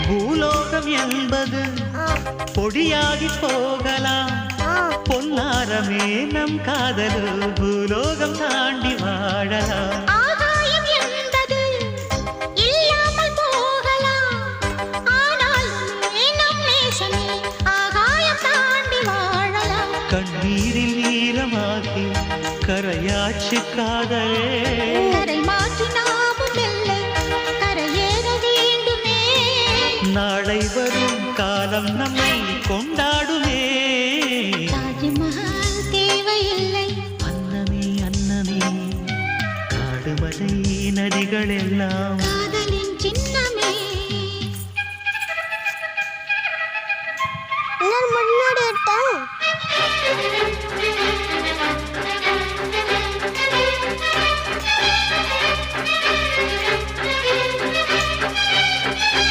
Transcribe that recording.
பூலோகம் என்பது பொடியாகி போகலாம், பொன்னாரமே நம் காதலு பூலோகம் தாண்டி வாழலாம். ஆகாயம் என்பது இல்லாமல் போகலாம், ஆனால் நம் நேசமே ஆகாயம் தாண்டி வாழலாம். கண்ணீரில் ஈரமாகி கரையாச்சு காதலே, கரை மாற்றி நாமும் இல்லை கரையேற வேண்டுமே. நாளை வரும் காலம் நம்மை கொண்டாடுமே. தாஜ்மஹால் தேவையில்லை அன்னமே அன்னமே, காடுமலை நதிகள் எல்லாம்